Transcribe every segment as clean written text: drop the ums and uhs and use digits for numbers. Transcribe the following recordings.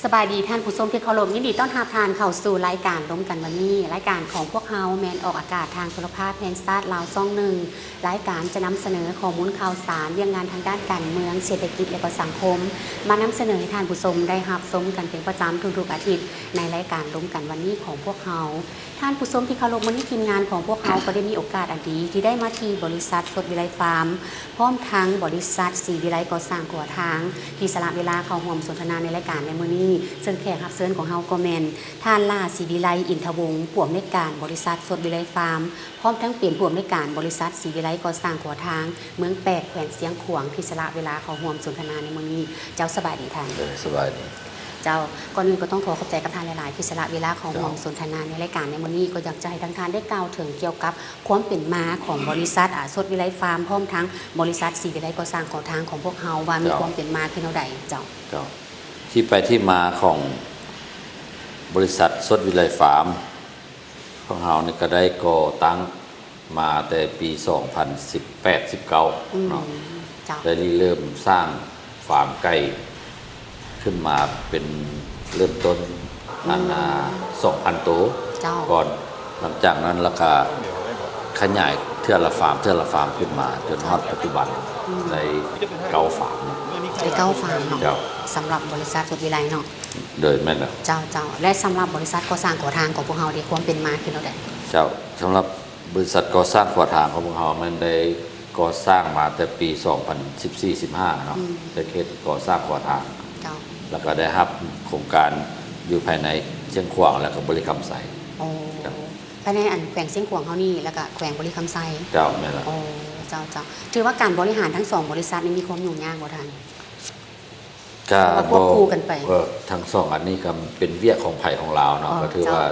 สบายดีท่านผู้ชมที่เคารพยินดีต้อนรับทานเข้าสู่รายการร่วมกันวันนี้รายการของพวกเฮาแมนออกอากาศทางโทรภาพแพนสตาร์ลาวซ่องหนึ่งรายการจะนำเสนอข้อมูลข่าวสารเรื่องงานทางด้านการเมืองเศรษฐกิจและก็สังคมมานำเสนอให้ท่านผู้ชมได้รับชมกันเป็นประจำทุกๆอาทิตย์ในรายการร่วมกันวันนี้ของพวกเฮาท่านผู้ชมที่เคารพวันนี้ทีมงานของพวกเฮาก็ได้มีโอกาสอันดีที่ได้มาที่บริษัทสดวิไลฟาร์มพร้อมทั้งบริษัทสีวิไลก่อสร้างก่อทางที่สละเวลาเข้าร่วมสนทนาในรายการในมื้อนี้ซึ่งแขกรับเชิญของเฮาก็แม่นท่านล่าศรีวิไลอินทวงศ์ผู้อำนวยการบริษัทสดวิไลฟาร์มพร้อมทั้งเปลี่ยนผู้อำนวยการบริษัทศรีวิไลก่อสร้างก่อทางเมืองแปดแขวงเสียงขวางที่สละเวลาเข้าร่วมสนทนาในมื้อนี้เจ้าสบายดีท่านสบายดีเจ้าก่อนอื่นก็ต้องขอขอบใจกับท่านหลายๆที่สละเวลาของร่วมสนทนาในรายการในมื้อนี้ก็อยากจะให้ทางท่านได้กล่าวถึงเกี่ยวกับความเป็นมาของบริษัทสดวิไลฟาร์มพร้อมทั้งบริษัทศรีวิไลก่อสร้างก่อทางของพวกเฮาว่ามีความเป็นมาคือแนวใดเจ้าที่ไปที่มาของบริษัทสดวิไลฟาร์มของเฮานี่ก็ได้ก่อตั้งมาแต่ปี2018-19เนาะได้เริ่มสร้างฟาร์มไก่ขึ้นมาเป็นเริ่มต้น2,000 ตัวก่อนหลังจากนั้นราคาขยายเทื่อละฟาร์มขึ้นมาจนฮอดปัจจุบันได้9 ฟาร์มได้9 ฟาร์มเนาะสำหรับบริษัทสดวิไลเนาะโดยแม่นแล้วเจ้าและสำหรับบริษัทก่อสร้างก่อทางของพวกเฮาได้ความเป็นมาคือแนวใดเจ้าสำหรับบริษัทก่อสร้างก่อทางของพวกเฮามันได้ก่อสร้างมาแต่ปี2014-15เนาะได้เขตก่อสร้างก่อทางแล้วก็ได้รับโครงการอยู่ภายในเชียงขวางแล้วก็บริคำไสภายในอันแขวงเชียงขวางเฮานี่แล้วก็แขวงบริคำไสเจ้าแม่นล่ะเจ้าถือว่าการบริหารทั้ง2บริษัทนี้มีความยุ่งยากบ่ท่านก็ควบคู่กันไปทั้ง2อันนี้ก็เป็นเวียกของไผของลาวเนาะก็ถือว่า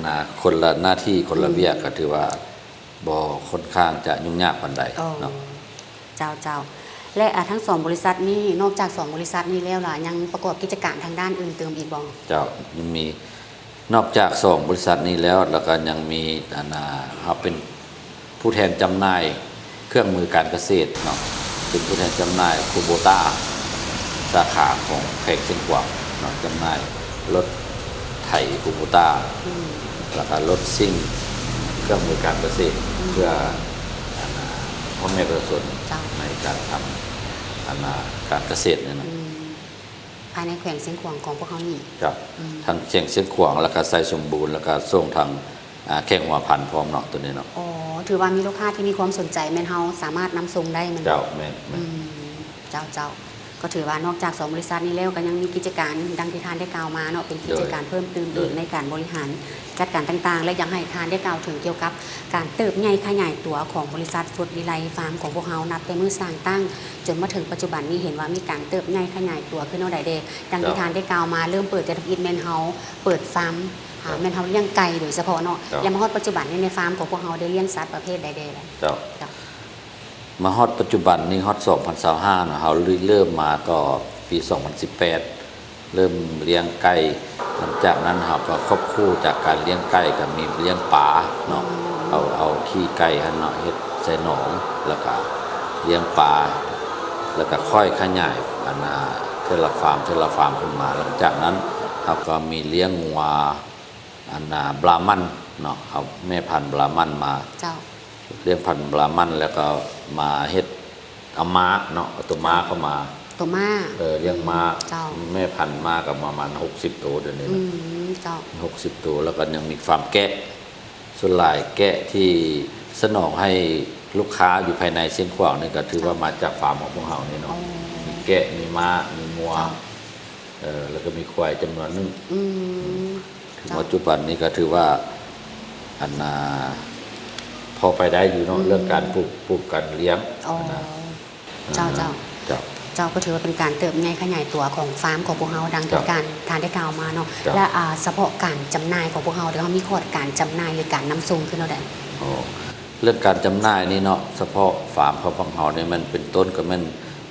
นาคนละหน้าที่คนละเวียกก็ถือว่าบ่ค่อนข้างจะยุ่งยากปานใดเนาะเจ้าและทั้ง2บริษัทนี้นอกจาก2บริษัทนี้แล้วล่ะยังประกอบกิจการทางด้านอื่นเติมอีกบ่เจ้ายังมีนอกจาก2บริษัทนี้แล้วก็ยังมีครับเป็นผู้แทนจำหน่ายเครื่องมือการเกษตรเนาะเป็นผู้แทนจำหน่ายคูโบต้าสาขาของแขวงเชียงขวางเนาะจำหน่ายรถไถคูโบต้าแล้วก็รถซิ่งเครื่องมือการเกษตรเพื่อพ่อแม่ประชาชนในการทำการเกษตรเนี่ยนะภายในแขวงเชียงขวางของพวกเขานี่ครับทั้งเชียงขวางแล้วก็ไซสมบูรณ์แล้วก็ส่งทางแข้งหัวพันพร้อมเนาะตัวนี้เนาะถือว่ามีลูกค้าที่มีความสนใจแม่นเฮาสามารถนำส่งได้มันเจ้าแม่นเจ้าก็ถือว่านอกจาก2บริษัทนี้แล้วก็ยังมีกิจการดังที่ทานได้กล่าวมาเนาะเป็นกิจการเพิ่มเติมอีกในการบริหารจัดการต่างๆและยังให้ทานได้กล่าวถึงเกี่ยวกับการเติบใหญ่ขยายตัวของบริษัทสดวิไลฟาร์มของพวกเฮานับแต่มื้อสร้างตั้งจนมาถึงปัจจุบันนี้เห็นว่ามีการเติบใหญ่ขยายตัวขึ้นเนาะได้เด้ดังที่ทานได้กล่าวมาเริ่มเปิดแต่ธุรกิจแมนเฮาเปิดฟาร์มแมนเฮาเลี้ยงไก่โดยเฉพาะเนาะแล้วมาฮอดปัจจุบันนี้ในฟาร์มของพวกเฮาได้เลี้ยงสัตว์ประเภทใดๆแล้วเจ้ามาฮอดปัจจุบันนี้ฮอด2025เนาะเฮาเริ่มมาก็ปี2018เริ่มเลี้ยงไก่หลังจากนั้นเราก็ควบคู่จากการเลี้ยงไก่ก็มีเลี้ยงปลาเนาะเอาขี้ไก่หั่นเนาะเฮ็ดใส่หนองแล้วก็เลี้ยงปลาแล้วก็ค่อยขยายเทละฟาร์มขึ้นมาหลังจากนั้นเราก็มีเลี้ยงงัวบรามันเนาะเอาแม่พันธุ์บรามันมาเลี้ยงพันธุ์บรามันแล้วก็มาเฮ็ดเอาม้าเนาะเอาตัวม้าเข้ามาตัวม้าเลี้ยงม้าแม่พันธุ์ม้ากับประมาณ60 ตัวเดี๋ยวนี้นะ60 ตัวแล้วก็ยังมีฟาร์มแกะส่วนหลายแกะที่สนองให้ลูกค้าอยู่ภายในเชียงขวางนี่ก็ถือว่ามาจากฟาร์มของพวกเรานี่เนาะมีแกะมีม้ามีงัวแล้วก็มีควายจำนวนนึงถึงปัจจุบันนี้ก็ถือว่าพอไปได้อยู่เนาะเรื่องการปลูกการเลี้ยงเจ้าก็ถือว่าเป็นการเติบใหญ่ขยายตัวของฟาร์มของพวกเฮาดังที่การทานได้กล่าวมาเนาะและเฉพาะการจำหน่ายของพวกเฮาเดี๋ยวเขามีข้อการจำหน่ายหรือการนำส่งขึ้นเราได้เรื่องการจำหน่ายนี่เนาะเฉพาะฟาร์มของพวกเฮาเนี่ยมันเป็นต้นก็มัน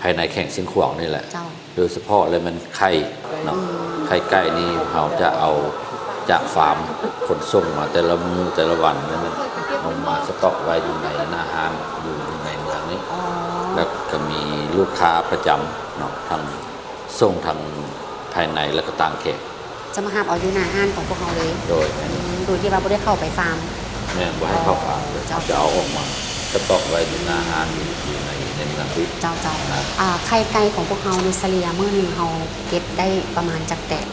ภายในแข่งเชียงขวางนี่แหละโดยเฉพาะเลยมันไข่เนาะไข่ไก่นี่เราจะเอาจากฟาร์มขนส่งมาแต่ละมื้อแต่ละวันนั่นเอามาสต็อกไว้อยู่ในหน้าห้างอยู่ในเมืองนี้แล้วก็มีลูกค้าประจำเนาะทางส่งทางภ ภายในแล้วก็ต่างเขต จะมาหาบเอาอยู่หน้าห้านของพวกเราเลย โดย โดยที่ว่าบ่ได้เข้าไปฟาร์ม แม่บ่ให้เข้าฟาร์มเลย เจ้า จะเอาออกมาก็ตอกไว้อยู่หน้าห้านอยู่ในเมืองพิษ เจ้าไข่ไก่ของพวกเราในเฉลี่ยมื้อหนึงเราเก็บได้ประมาณจักแตะ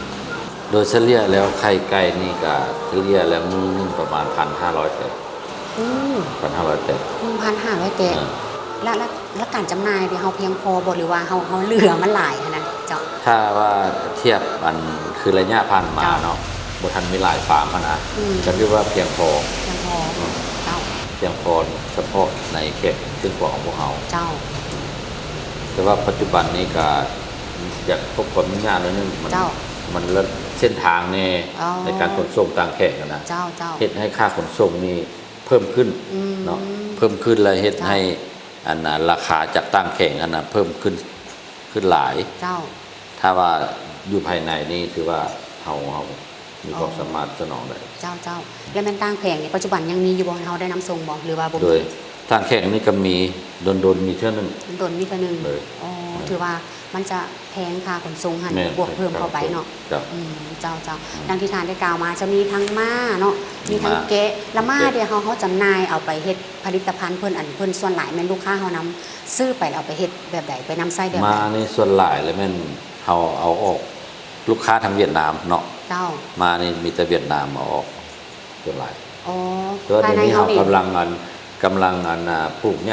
โดยเฉลี่ยแล้วไข่ไก่นี่ก็เฉลี่ยแล้วมื้อนึงประมาณ 1,500 แตะ อือ 1,500 แตะ 1,500 แตะแล้วการจำหน่ายที่เราเพียงพอบ่หรือว่าเราเหลือมันหลายหั้นนะเจ้า ถ้าว่าเทียบมันคือระยะผ่านมา เจ้า เนาะบ่ทันมีหลายฟาร์มอะนะ อืม ก็คือว่าเพียงพอ เพียงพอเจ้า เพียงพอเฉพาะในเขตซึ่งของพวกเรา เจ้า แต่ว่าปัจจุบันนี้ก็อยากพบความยุ่งยากนิดนึงมันเลิศเส้นทางในการขนส่งต่างแขกนะ เจ้า เฮ็ดให้ค่าขนส่งนี่เพิ่มขึ้น อืม เนาะเพิ่มขึ้นแล้วเฮ็ดให้อันน่ะราคาจากต่างแขกอันน่ะเพิ่มขึ้นหลาย เจ้า ถ้าว่าอยู่ภายในนี่ถือว่าเฮามีความสามารถสนองได้ เจ้าแล้วแม่นต่างแผงในปัจจุบันยังมีอยู่บ่เฮาได้นำส่งบ่หรือว่าบ่ โด มี ยต่างแขกนี่ก็มีโดนมีเท่านึง โดนมีเท่านึง เลย อ๋อถือว่ามันจะแพงค่าขนส่งหั่น แม่ บวกเพิ่มเข้าไปเนาะ ครับ เจ้าดังที่ทานได้กล่าวมาจะมีทั้งม้าเนาะมีทั้ง ม้า แกะและม้า แกะ เดี๋ยวเขาจำหน่ายเอาไปเฮ็ดผลิตภัณฑ์เพิ่นเพิ่นส่วนหลายแม่นลูกค้าเขานำซื้อไปแล้วเอาไปเฮ็ดแบบใดไปนำไส้แบบใด มาในส่วนหลายแล้วแม่นเฮาเอาออกลูกค้าทางเวียดนามเนาะ เจ้า มานี่มีแต่เวียดนามมาออกส่วนหลาย อ๋อ แต่ว่า ภาย เดี๋ยว ใน นี้ เขา เฮา นี่ กำลังปลูกห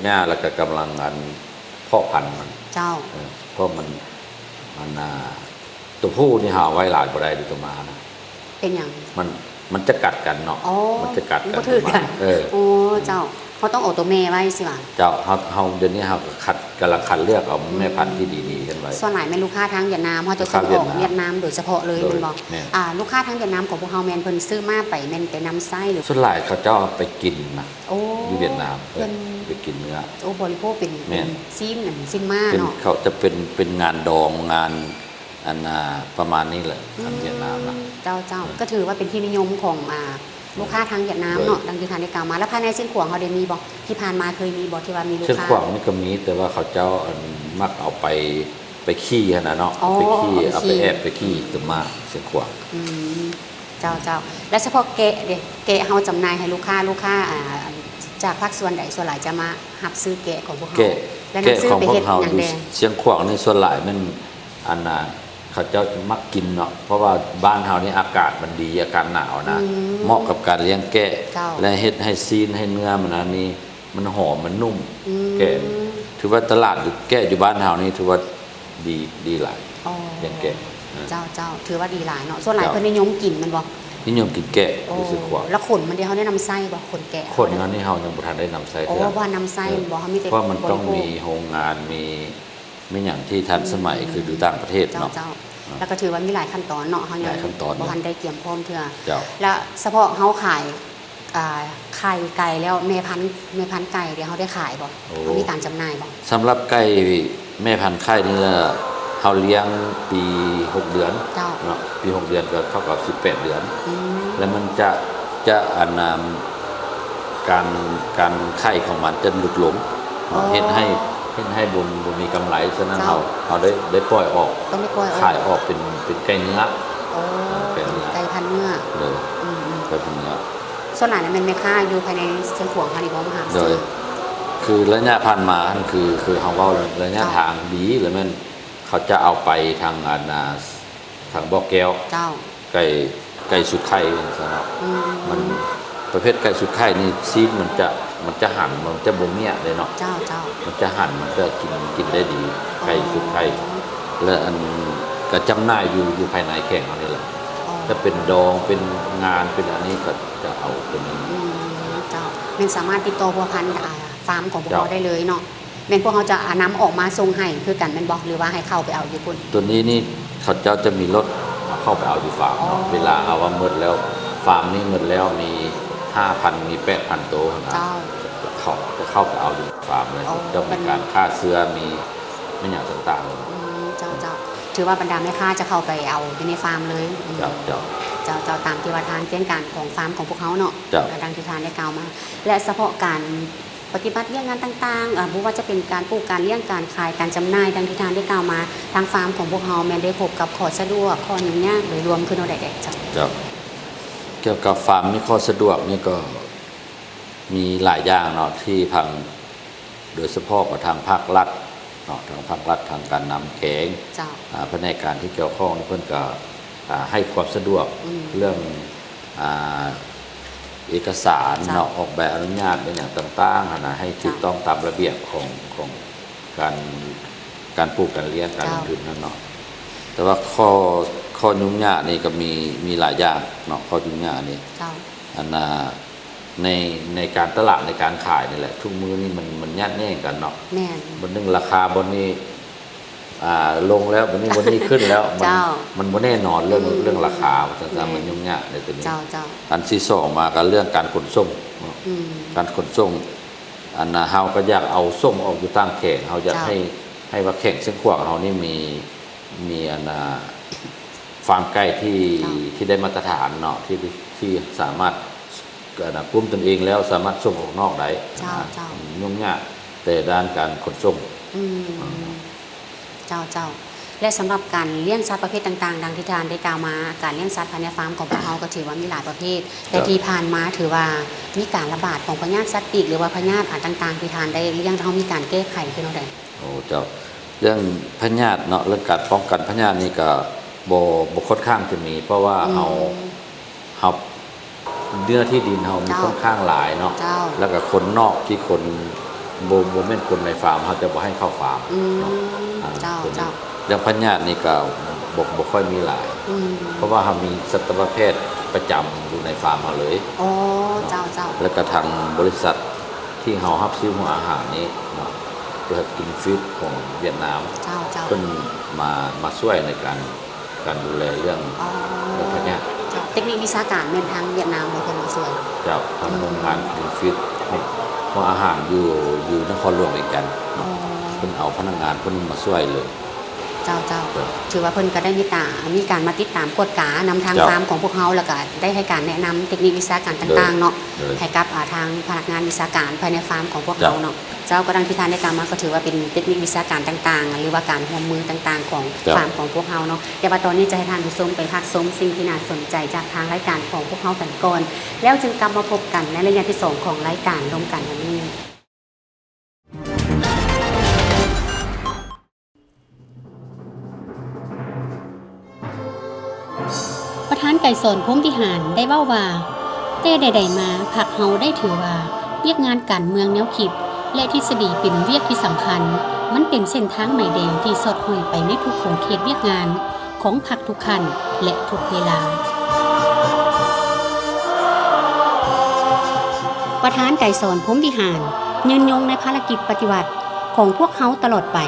ญ้าแล้วก็กำลังเพาะพันธุ์มัน เจ้า เพราะมันตัวผู้นี่เฮาเอาไว้หลายบ่ได้ดูตัวมานะ เป็นหยัง มันจะกัดกันเนาะ อ๋อ มันจะกัดกัน บ่ถือกัน เออ โอ้เจ้าเขาต้องเอาตัวแม่ไว้สิว่า เจ้าเฮาเดี๋ยวนี้เฮาก็กำลังคัดเลือกเอาแม่พันธุ์ที่ดีๆกันไว้ ส่วนหลายแม่นลูกค้าทางเวียดนามเขาจะส่งออกเวียดนามโดยเฉพาะเลย โดย แมันบอก แม่น ลูกค้าทางเวียดนามของพวกเฮาแม่นเพิ่นซื้อมาไปแม่นไปนำไส้หรือ ส่วนหลายเขาเจ้าเอาไปกินนะ โอ้ อยู่เวียดนาม เป็น ไปกินเนื้อ โอ้บริโภคเป็น แม่น ซีนมา เป็น เนาะ เขาจะเป็นงานดองงานประมาณนี้แหละทางเวียดนามนะ เจ้าก็ถือว่าเป็นที่นิยมของลูกค้าทางเวียดนาม เลย เนาะดังที่ทานได้กล่าวมาแล้วภายในเส้นขวางเขาได้มีบ่ที่ผ่านมาเคยมีบ่ที่ว่ามีลูก เส้น ค้า ขวางนี่ก็มีแต่ว่าเขาเจ้ามักเอาไปขี้หั่นนะเนาะ อ๋อ เอาไปขี้ เอา เอา ไปขี้ ไปแอบไปขี้ตัวมากเส้นขวาง อืมเจ้าและเฉพาะแกะเด้แกะเฮาจำหน่ายให้ลูกค้าจากภาคส่วนใดส่วนหลายจะมารับซื้อแกะของพวกเฮา แกะ และ แกะ นำซื้อ ของ ไป พว เฮ็ด กเขา อย่าง อยู่ แดง เชียงขวางนี่ส่วนหลายมันเขาเจ้าจะมักกินเนาะเพราะว่าบ้านเฮานี่อากาศมันดีอากาศหนาวนะเหมาะกับการเลี้ยงแกะ เจ้า และเฮ็ดให้ซีนให้เนื้อมันอันนี้มันหอมมันนุ่ม อืม แกะถือว่าตลาดแกะอยู่บ้านเฮานี่ถือว่าดีหลาย อ๋อ เลี้ยงแกะ เจ้าถือว่าดีหลายเนาะส่วนหลาย เจ้า เพิ่นนิยมกินมันบ่ นิยมกินแกะ โอ้ อยู่เชียงขวาง แล้วขนมันเดียวเขาได้นำไส้บ่ขนแกะ คนนั้นนี่เฮายังบ่ทันได้นำใส่ โอ้ เทื่อ ว่านำไส้บ่เขามีแต่ เพราะมันต้อง บริโภค มีโรงงานมีไม่อย่างที่ทันสมัยคืออยู่ต่างประเทศเนาะ เจ้าแล้วก็ถือว่ามีหลายขั้นตอนเนาะเขา ห ยั ลายขั้นตอน บ่ทันได้เตรียมพร้อมเทื่อ เจ้า แล้วเฉพาะเขาขายไข่ไก่แล้วแม่พันธุ์ไก่เดี๋ยวเขาได้ขายบ่ โอ้ เขามีการจำหน่ายบ่ สำหรับไก่แม่พันธุ์ไข่นี่ละเฮาเลี้ยงปี6เดือน เจ้า เนาะปี6เดือนก็เท่ากับ18เดือน อืม แล้วมันจะการไข่ของมันจะหลุดหลงเฮ็ดให้บุญมีกำไรฉะนั้นเราได้ปล่อยออก ต้องได้ปล่อยออก ขายออกเป็นไก่เนื้อ โอ้ เป็นเนื้อ ไก่พันธุ์เนื้อ เลย อืม ไก่เป็นเนื้อ ส่วนหลายนั้นเป็นแม่ค้าอยู่ภายในเชียงขวางค่ะนี่บ่มาหา โด ซื้ ย อ คือระยะผ่านมานั่นคือเฮาเว้าระยะ เจ้า ทางดีแล้วมันเขาจะเอาไปทางทางบ่อแก้ว เจ้า ไก่สุดไข่สำหรับ อืม มันประเภทไก่สุดไข่นี่ซีดมันจะหั่นมันจะบ่เมียเลยเนาะ เจ้า มันจะหั่นมันก็กินได้ดีไก่สุดไข่และอันก็จำหน่ายอยู่ภายในแข่งเอานี่แหละ อ๋อ ถ้าเป็นดองเป็นงานเป็นอันนี้ก็จะเอาตัวนี้ อืมเจ้าเป็นสามารถติดต่อพัวพันธุ์ฟาร์มของพวก เจ้า เราได้เลยเนาะเป็นพวกเขาจะนำออกมาส่งให้คือกันเป็นบอกหรือว่าให้เข้าไปเอาอยู่พุ่น ตัวนี้นี่เขาเจ้าจะมีรถเอาเข้าไปเอาอยู่ฟาร์ม อ๋อ เนาะเวลาเอาว่าหมดแล้วฟาร์มนี่หมดแล้วมี 5,000 มี 8,000 ตัวนะ เจ้า เขาจะเข้าไปเอาอยู่ฟาร์มเลย อ๋อ จะมีการฆ่าเชื้อมีไม่อย่างต่างๆเลย เจ้าถือว่าบรรดาแม่ค้าจะเข้าไปเอาอยู่ในฟาร์มเลยอืม เจ้า เจ้าตามที่ว่าทานเต้นการของฟาร์มของพวกเขาเนาะ เจ้า ดังที่ทานได้กล่าวมา และเฉพาะการ ปฏิบัติเรื่องงานต่างๆบ่ว่าจะเป็นการปลูกการเลี้ยงการขายการจำหน่ายดังที่ทางได้กล่าวมาทางฟาร์มของพวกเราแม่นได้พบกับข้อสะดวกข้อยุ่งยากโดยรวมคือเนาะได้จ้ะ จะเกี่ยวกับฟาร์มนี่ข้อสะดวกนี่ก็มีหลายอย่างเนาะที่ทางโดยเฉพาะกับทางภาครัฐเนาะทางภาครัฐทางการนำแข็ง เจ้า แผนกการที่เกี่ยวข้องเพื่อนก็ให้ความสะดวกเรื่องเอกสารเนาะออกแบบอนุญาตเป็นอย่างต่างๆนะให้ถูกต้องตามระเบียบของการปลูกการเลี้ยงการลงทุนนั่นเนาะแต่ว่าข้อยุ่งยากนี่ก็มีหลายอย่างเนาะข้อยุ่งยากนี่ เจ้า อันในการตลาดในการขายนี่แหละทุกมื้อนี่มันยัดแย่งกันเนาะ แม่น บนนึงราคาบนนี้ลงแล้วบนนี้ขึ้นแล้วมันบ่แน่นอนเรื่องราคาต่างๆมันยุ่งยากในตัวนี้ เจ้า อันที่สองมากันเรื่องการขนส่งเนาะการขนส่งอันเฮาก็อยากเอาส่งออกอยู่ต่างแขกเฮาอยากให้ว่าแข่งเส้นขวางเฮานี่มีอันฟาร์มไก่ที่ได้มาตรฐานเนาะที่สามารถกลุ่มตนเองแล้วสามารถส่งออกนอกได้ยุ่งยากแต่ด้านการขนส่งเจ้าและสำหรับการเลี้ยงสัตว์ประเภทต่างๆดังที่ทานได้กล่าวมาการเลี้ยงสัตว์ภายในฟาร์มของพวกเราก็ถือว่ามีหลายประเภทแต่ที่ผ่านมาถือว่ามีการระบาดของพยาธิสัตว์ปีกหรือว่าพยาธิต่างๆที่ทานได้เลี้ยงเรามีการแก้ไขขึ้นเอาได้โอ้เจ้าเรื่องพยาธิเนาะเรื่องการป้องกันพยาธินี่ก็บ่ค่อนข้างจะมี เพราะว่าเฮาเนื้อที่ดินเฮามีค่อนข้างหลายเนาะแล้วก็คนนอกที่คนบ่แม่นคนในฟาร์มเฮาจะบ่ให้เข้าฟาร์มเนาะเจ้าเรื่องพยาธินี่ก็บ่ค่อยมีหลายเพราะว่าเฮามีสัตวแพทย์ประจำอยู่ในฟาร์มเฮาเลยอ๋อเจ้าแล้วก็ทางบริษัทที่เฮารับซื้อหัวอาหารนี้เนาะบริษัทกินฟิตของเวียดนามเพิ่นมาช่วยในการดูแลเรื่องพยาธิเทคนิควิชาการแม่นทางเวียดนามบ่เพิ่นมาช่วยเจ้าทางโรงงานกินฟิตหัวอาหารอยู่นครหลวงอีกกันเนาะเพิ่นเอาพนักงานเพิ่นมาช่วยเลยเจ้าถือว่าเพิ่นก็ได้มีการมาติดตามกฎกานำทางฟาร์มของพวกเขาแล้วก็ได้ให้การแนะนำเทคนิควิชาการต่างๆเนาะให้กับทางพนักงานวิชาการภายในฟาร์มของพวกเขาเนาะเจ้าก็ดังที่ทานได้กล่าวมาก็ถือว่าเป็นเทคนิควิชาการต่างๆหรือว่าการร่วมมือต่างๆของฟาร์มของพวกเขาเนาะแต่ว่าตอนนี้จะให้ทานผู้ชมไปพักชมสิ่งที่น่าสนใจจากทางรายการของพวกเขากันก่อนแล้วจึงกลับมาพบกันในระยะที่2ของรายการร่วมกันวันนี้ประธานไก่สนพรหมวิหารได้เว้าว่าแต่ใดๆมาผักเฮาได้ถือว่าเวียกงานการเมืองแนวคิดและทฤษฎีเป็นเวียกที่สำคัญมันเป็นเส้นทางใหม่แดงที่สอดห้อยไปในทุกโขงเขตเวียกงานของพรรคทุกขั้นและทุกเวลาประธานไก่สนพรหมวิหารยืนยงในภารกิจปฏิวัติของพวกเฮาตลอดไป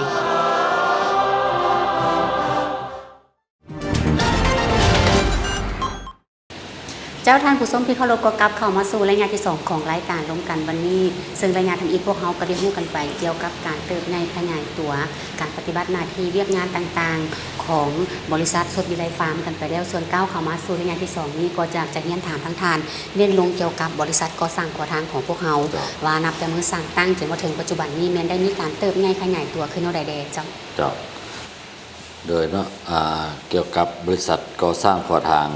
เจ้าท่านผู้ชมที่เคารพก็กลับเข้ามาสู่รายงานที่2ของรายการร่วมกันวันนี้ซึ่งรายงานทำอีกพวกเฮาก็ได้รู้กันไปเกี่ยวกับการเติบใหญ่ขยายตัวการปฏิบัติหน้าที่เวียกงานต่างๆของบริษัทสดวิไลฟาร์มกันไปแล้วส่วนก้าวเข้ามาสู่รายงานที่2นี้ก็จะเรียนถามทั้งทานเรียนลงเกี่ยวกับบริษัทก่อสร้างก่อทางของพวกเฮาว่านับแต่มื้อสร้างตั้งจนมาถึงปัจจุบันนี้แม้นได้มีการเติบใหญ่ขยายตัวขึ้นเนาะได้เจ้าโดยเนาะเกี่ยวกับบริษัทก่อสร้างก่อทาง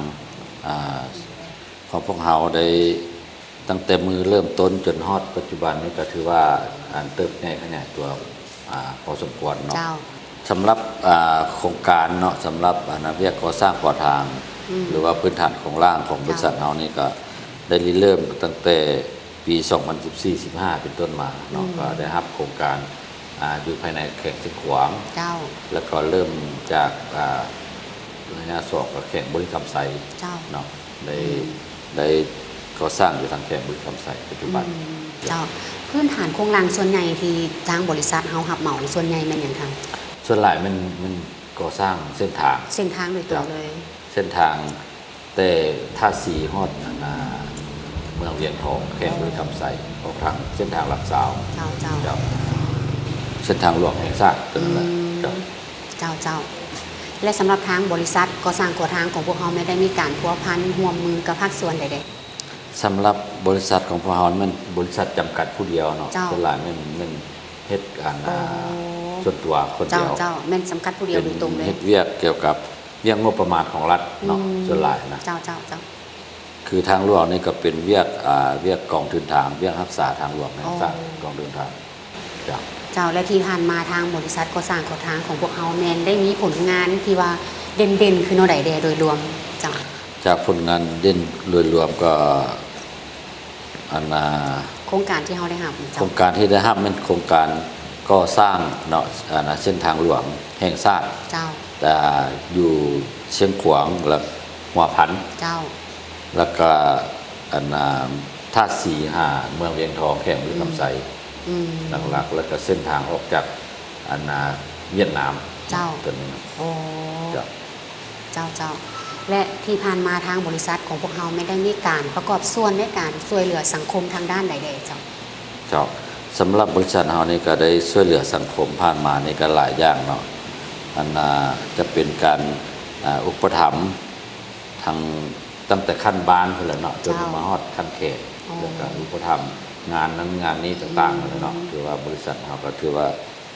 ของพวกเราได้ตั้งแต่มือเริ่มต้นจนฮอดปัจจุบันนี้ก็ถือว่าเติบใหญ่ขยายตัวพอสมควรเนาะสำหรับโครงการเนาะสำหรับเรียกก่อสร้างก่อทางหรือว่าพื้นฐานของร่างของบริษัทเรานี่ก็ได้เริ่มตั้งแต่ปี 2014-15 เป็นต้นมาเนาะก็ได้รับโครงการอยู่ภายในแขกสิขวางแล้วก็เริ่มจากระยะสอบกับแขกบริคำไซเนาะได้ก่อสร้างอยู่ทางแขกบริคำไซปัจจุบันเจ้าพื้นฐานโครงสร้างส่วนใหญ่ที่ทางบริษัทเฮารับเหมาในส่วนใหญ่มันอย่างทางส่วนหลายมันก่อสร้างเส้นทางโดยตรงเลยเส้นทางแต่ท่าสีฮอดเมืองเวียงทองแขกบริคำไซออกทางเส้นทางหลักสาวเจ้าเส้นทางหลวงแห่งชาติตัวนั้นเจ้าและสำหรับทางบริษัทก่อสร้างก่อทางของพวกเขาไม่ได้มีการพัวพันร่วมมือกับภาคส่วนใดๆ สำหรับบริษัทของพวกเรามันบริษัทจำกัดผู้เดียวเนาะ เจ้า ส่วนหลายมันเฮ็ดการ โอ้ ส่วนตัวคน เจ้า เดียว เจ้าแม่นสำคัญผู้เดียวโดยตรงเลย เฮ็ดเวียกเกี่ยวกับเวียกงบประมาณของรัฐเนาะส่วนหลายนะ เจ้าเจ้าเจ้า คือทางหลวงนี่ก็เป็นเวียกกองทุนทางเวียกรักษาทางหลวงนะ อ๋อ สร้างกองทุนทางจ้ะ เจ้าและที่ผ่านมาทางบริษัทก่อสร้างก่อทางของพวกเฮาแมนได้มีผลงานที่ว่าเด่นๆคือโนใดแดโดยรวมเจ้า จากผลงานเด่นโดยรวมก็โครงการที่เฮาได้รับ โคร เจ้าง การที่ได้รับเป็นโครงการก่อสร้างเนาะเส้นทางหลวงแห่งชาติ เจ้า แต่อยู่เชียงขวางและหัวพัน เจ้า แล้วก็ท่าสีหาเมืองเวียงทองแข่งหรือคำไส อืม หลักๆแล้วก็เส้นทางออกจากเวียดนาม เจ้า ตัวนี้นะ โอ้ จ้ะ เจ้าเจ้าและที่ผ่านมาทางบริษัทของพวกเฮาไม่ได้มีการประกอบส่วนในการช่วยเหลือสังคมทางด้านใดๆเจ้า เจ้าสำหรับบริษัทเฮานี่ก็ได้ช่วยเหลือสังคมผ่านมาในก็หลายอย่างเนาะจะเป็นการอุปถัมภ์ทางตั้งแต่ขั้นบ้านเลยเนาะจนมาฮอดขั้นเขตแล้วก็อุปถัมภ์งานนั้นงานนี้ต่างๆเลยเนาะถือว่าบริษัทเฮาก็ถือว่า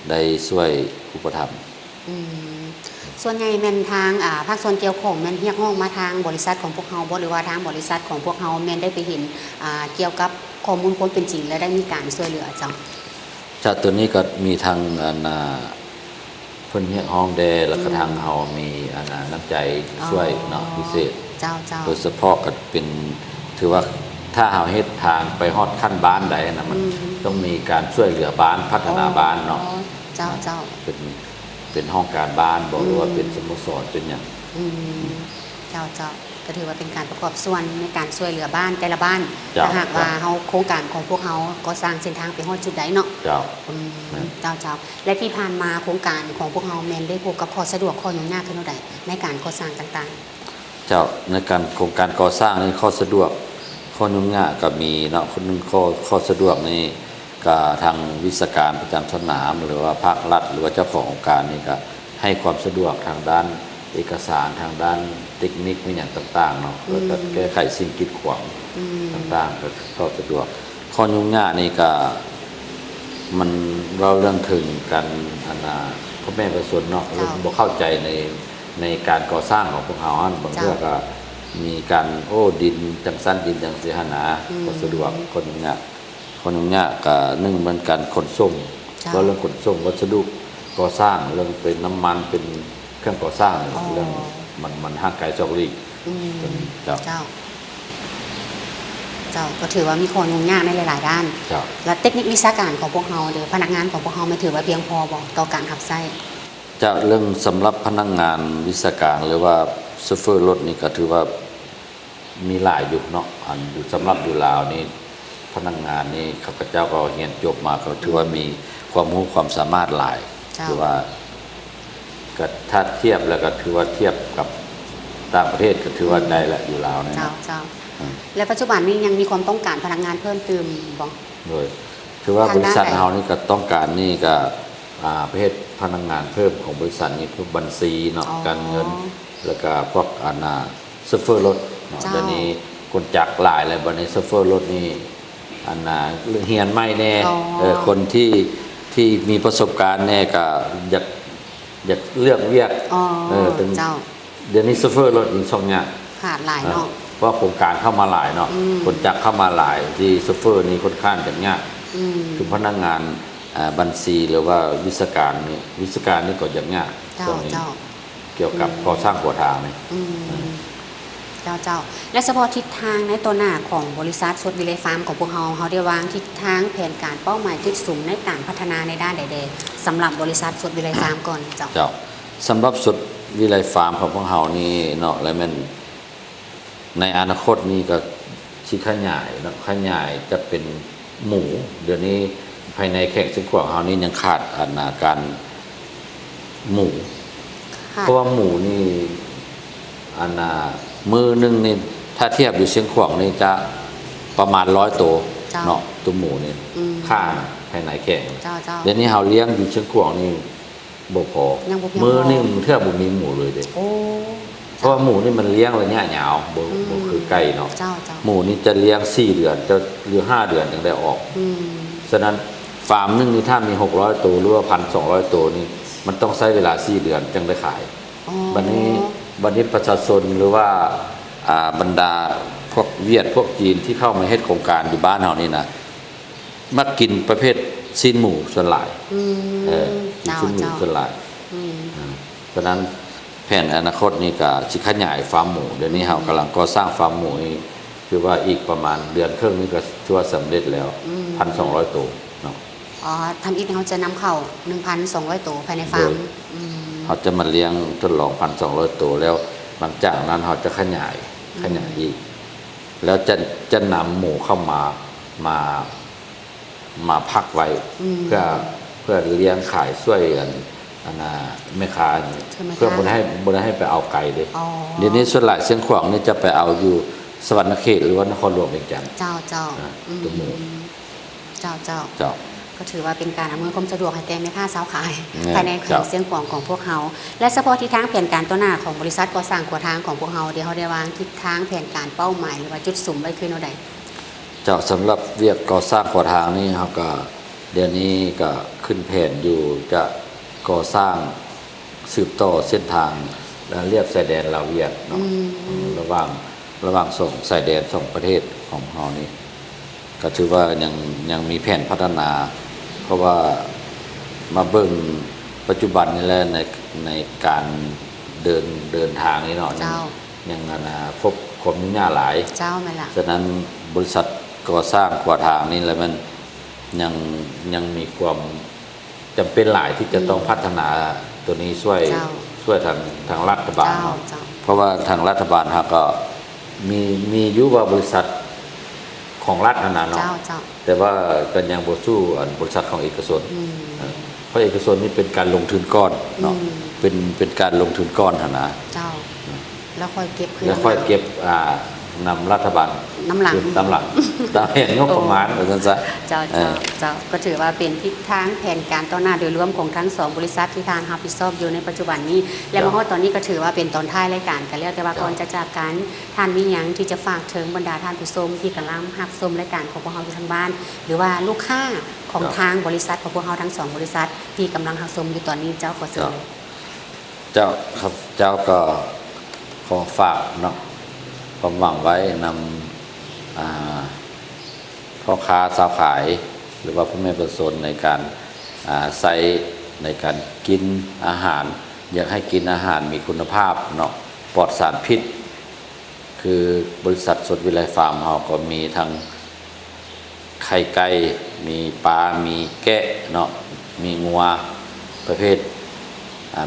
ได้ช่วยอุปถัมภ์ อืมส่วนใหญ่แม่นทางภาคส่วนเกี่ยวข้องแม่นเรียกร้องมาทางบริษัทของพวกเฮาบ่หรือว่าทางบริษัทของพวกเฮาแม่นได้ไปเห็นเกี่ยวกับข้อมูลความเป็นจริงและได้มีการช่วยเหลือเจ้า จากตัวนี้ก็มีทางเพิ่นเรียกห้องแดแล้วก็ทางเฮามีน้ำใจช่วยเนาะพิเศษ เจ้าเจ้า โดยเฉพาะก็เป็นถือว่าถ้าเฮาเฮ็ดทางไปฮอดขั้นบ้านใดนะมันต้องมีการช่วยเหลือบ้านพัฒนาบ้านเนาะ เจ้าเจ้า เป็นห้องการบ้านบอกหรือว่าเป็นสโมสรเป็นหยัง อืมเจ้าเจ้าก็ถือว่าเป็นการประกอบส่วนในการช่วยเหลือบ้านแต่ละบ้าน เจ้า ถ้าหากว่าเฮาโครงการของพวกเฮาก็สร้างเส้นทางไปฮอดจุดใดเนาะ เจ้า อืม แม่น เจ้าเจ้าและที่ผ่านมาโครงการของพวกเฮาแม่นได้พบกับข้อสะดวกข้อยุ่งยากขึ้นเท่าใดในการก่อสร้างต่าง เจ้าในการโครงการก่อสร้างนี่ข้อสะดวกข้อยุ่งยากก็มีเนาะคนหนึงข้อสะดวกนี่ก็ทางวิศการประจำสนามหรือว่าภาครัฐหรือว่าเจ้าของโครงการนี่ก็ให้ความสะดวกทางด้านเอกสารทางด้านเทคนิคมีอย่างต่างๆเนาะแล้วก็แก้ไขสิ่งกีดขวาง ๆอืม ต่างๆก็เข้าสะดวกข้อยุ่งยากนี่ก็มันเราเรื่องถึงกันพ่อแม่ประชาชนเนาะเราบ่เข้าใจในการก่อสร้างของพวกเราบางเรื่องก็มีการดินจังสั้นดินจังสีหนาก็สะดวกคนยุ่งยากก็หนึ่งมันการขนส่งเพราะเรื่องขนส่งวัสดุก่อสร้างเรื่องเป็นน้ำมันเป็นเครื่องก่อสร้างเรื่องมันห่างไกลจากลีก อืม เจ้า เจ้า เจ้าก็ถือว่ามีข้อยุ่งยากในหลายๆด้าน เจ้า และเทคนิควิชาการของพวกเฮาหรือพนักงานของพวกเฮาไม่ถือว่าเพียงพอบ่ต่อการรับใช้ จะเรื่องสำหรับพนักงานวิศาการหรือว่าโชเฟอร์รถนี่ก็ถือว่ามีหลายอยู่เนาะอยู่สำหรับอยู่ลาวนี่พนักงานนี่ข้าพเจ้าก็เรียนจบมาก็ถือว่ามีความรู้ความสามารถหลาย เจ้า ถือว่าก็ถ้าเทียบแล้วก็ถือว่าเทียบกับต่างประเทศก็ถือว่าได้ละอยู่ลาวนี่ เจ้า นะ เจ้า อืม และปัจจุบันนี้ยังมีความต้องการพนักงานเพิ่มเติมบ่ โดยถือว่า ทาง บริษัท ด้านไหน เรานี่ก็ต้องการนี่ก็ประเภทพนักงานเพิ่มของบริษัทนี่พวกบัญชีเนาะ อ๋อ การเงิน แล้วก็พวกโชเฟอร์รถเนาะ เจ้า เดี๋ยวนี้คนจักรหลายเลยบัดนี้โชเฟอร์รถนี่เฮียนไม่แน่ อ๋อ คนที่มีประสบการณ์แน่ก็อยากเลือกเวียก อ๋อ เป็น เจ้า เดี๋ยวนี้โชเฟอร์รถอีกช่องเนี่ย ขาดหลายเนาะ เพราะโครงการเข้ามาหลายเนาะ อืม คนจักรเข้ามาหลายที่โชเฟอร์นี่ค่อนข้างจะยาก อืม คือพนักงานบัญชีหรือว่าวิศการนี่ก็อย่างยาก เจ้า ตรงนี้ เจ้า เกี่ยวกับก่อสร้างหัวทางนี่ อืมเจ้าเจ้าและเฉพาะทิศทางในตัวหน้าของบริษัทสดวิเลยฟาร์มของพวกเราได้วางทิศทางแผนการเป้าหมายจุดสูงในการพัฒนาในด้านใดๆสำหรับบริษัทสดวิเลยฟาร์มก่อนเจ้า เจ้าสำหรับสุดวิไลฟาร์มของพวกเรานี่เนาะแล้วมันในอนาคตนี่ก็ชิขยายเนาะขยายจะเป็นหมู เดี๋ยวนี้ภายในแข่งซึ่งของเรานี่ยังขาดการหมู ค่ะ เพราะว่าหมูนี่มือหนึงนี่ถ้าเทียบอยู่เชียงขวางนี่จะประมาณ100 ตัวเนาะตัวหมูนี่ อืม ค่าภายในแข่ง เจ้าเจ้า เดี๋ยวนี้เราเลี้ยงอยู่เชียงขวางนี่บ่พอ ยังบ่เพียงพอ มือนี่มันเท่าบ่มีหมูเลยเด้ โอ้ เพราะว่าหมูนี่มันเลี้ยงระยะยาวบ่ อืม คือ ไก่เนาะ เจ้าเจ้า หมูนี่จะเลี้ยง4 เดือนจะหรือ5 เดือนถึงได้ออก อืม ฉะนั้นฟาร์มหนึงนี่ถ้ามี600ตัวหรือว่า1,200ตัวนี่มันต้องใช้เวลา4 เดือนจึงได้ขาย อ๋อ วันนี้ประชาชนหรือว่าบรรดาพวกเวียดพวกจีนที่เข้ามาเฮ็ดโครงการอยู่บ้านเฮานี่นะมักกินประเภทซีนหมูส่วนหลาย อืม กิน เจ้า ซีนหมู เจ้า ส่วนหลาย อืม ฉะนั้นแผนอนาคตนี่ก็สิขยายฟาร์มหมูเดี๋ยวนี้เฮากำลังก่อสร้างฟาร์มหมูนี่คือว่าอีกประมาณเดือนครึ่งนี่ก็ถือว่าสำเร็จแล้ว 1,200 ตัวเนาะ อ๋อทำอีกเขาจะนำเข้า 1,200 ตัวภายในฟาร์ม โดย อืม เขาจะมาเลี้ยงทดลอง 1,200 ตัวแล้วหลังจากนั้นเขาจะขยายอีก แล้วจะนำหมูเข้ามาพักไว้ เพื่อเลี้ยงขายช่วยกันแม่ค้าเพื่อบ่ได้ให้ไปเอาไก่เด้ อ๋อ เดี๋ยวนี้ส่วนหลายเสียงขวางนี่จะไปเอาอยู่สวรรณเขตหรือว่านครหลวงเวียงจันทร์ เจ้าเจ้า ตัวหมู เจ้าเจ้า เจ้า ก็ถือว่าเป็นการอำนวยความสะดวกให้แก่แม่ค้าสาวขาย แม่ ภายในแขว เจ้า งเสียงขวางของพวกเขาและเฉพาะทิศทางแผนการต้นหน้าของบริษัทก่อสร้างขัวทางของพวกเขาเดี๋ยวเขาได้วางทิศทางแผนการเป้าหมายหรือว่าจุดสุ่มไว้คือโนใด เจ้าสำหรับเวียกก่อสร้างขวทางนี่เขาก็เดี๋ยวนี้ก็ขึ้นแผนอยู่จะก่อสร้างสืบต่อเส้นทางและเรียบชายแดนลาวเวียดเนาะระหว่างส่งชายแดนสองประเทศของเรานี่ก็ถือว่ายังมีแผนพัฒนา เพราะว่ามาเบิ่งปัจจุบันนี่แหละในการเดินทางนี่เนาะ เจ้า ยังพบความยุ่งยากหลาย เจ้าไหมล่ะ ฉะนั้นบริษัทก่อสร้างขวาทางนี่แหละมันยังมีความจำเป็นหลายที่จะต้องพัฒนาตัวนี้ช่วย เจ้า ทางรัฐบาล เจ้า เนาะ เจ้า เพราะว่าทางรัฐบาลเขาก็มีอยู่ว่าบริษัทของรัฐนั่นน่ะเนาะ เจ้าเจ้า แต่ว่าก็ยังบ่สู้บริษัทของเอกชน อืม เพราะเอกชนนี่เป็นการลงทุนก้อนเนาะ อืม เป็นการลงทุนก้อนหั่นนะ เจ้า แล้วค่อยเก็บคืน แล้วค่อยเก็บนำรัฐบาล น้ำหลัง ตามหลังตามแผนงบประมาณว่าซั่นซะ เจ้าเจ้าก็ถือว่าเป็นทิศทางแผนการต้นหน้าโดยรวมของทั้งสองบริษัทที่ทางรับผิดชอบอยู่ในปัจจุบันนี้ และมาฮอดตอนนี้ก็ถือว่าเป็นตอนท้ายรายการกันแล้วแต่ว่าก่อนจะจากกันท่านมีหยังที่จะฝากถึงบรรดาท่านผู้ชมที่กำลังรับชมรายการของพวกเราอยู่ทางบ้าน หรือว่าลูกค้าของทางบริษัทของพวกเราทั้งสองบริษัทที่กำลังรับชมอยู่ตอนนี้เจ้าขอเสนอ เจ้าครับเจ้าก็ขอฝากเนาะความหวังไว้นำพ่อค้าสาวขาย หรือว่าพ่อแม่ประชาชนในการใช้ในการกินอาหาร อยากให้กินอาหารมีคุณภาพเนาะปลอดสารพิษ คือบริษัทสดวิไลฟาร์มเราก็มีทั้งไข่ไก่มีปลา มีแกะเนาะมีงัวประเภท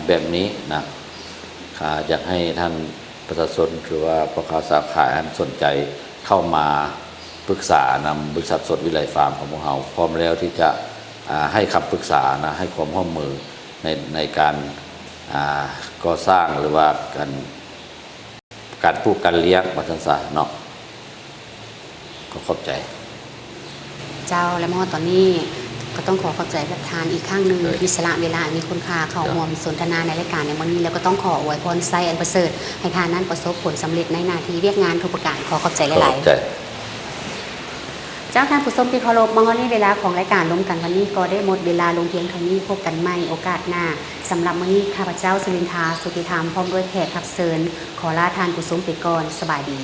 แบบนี้นะอยากให้ท่านประชาชนคือว่าพ่อค้าสาขาท่านสนใจเข้ามาปรึกษานำบริษัทสดวิไลฟาร์มของพวกเราพร้อมแล้วที่จะให้คำปรึกษานะให้ความร่วมมือในการก่อสร้างหรือว่าการปลูกการเลี้ยงมาสันสาเนาะก็ขอบใจ เจ้าและมอตอนนี้ก็ต้องขอบใจประธานอีกครั้งหนึ่งที่สละเวลามีคุณค่าเข้าร่วมสนทนาในรายการในวันนี้แล้วก็ต้องขออวยพรไซอันประเสริฐให้ทานนั้นประสบผลสำเร็จในหน้าที่เวียกงานทุกประการขอขอบใจห ข ลา อย บใจ ๆเจ้าท่านผู้ชมที่เคารพมาวันนี้เวลาของรายการล้มกันวันนี้ก็ได้หมดเวลาลงเพียงเท่านี้พบกันใหม่โอกาสหน้าสำหรับวันนี้ข้าพเจ้าสุรินทราสุติธรรมพร้อมด้วยแขกรับเชิญขอลาทานผู้ชมไปก่อนสบายดี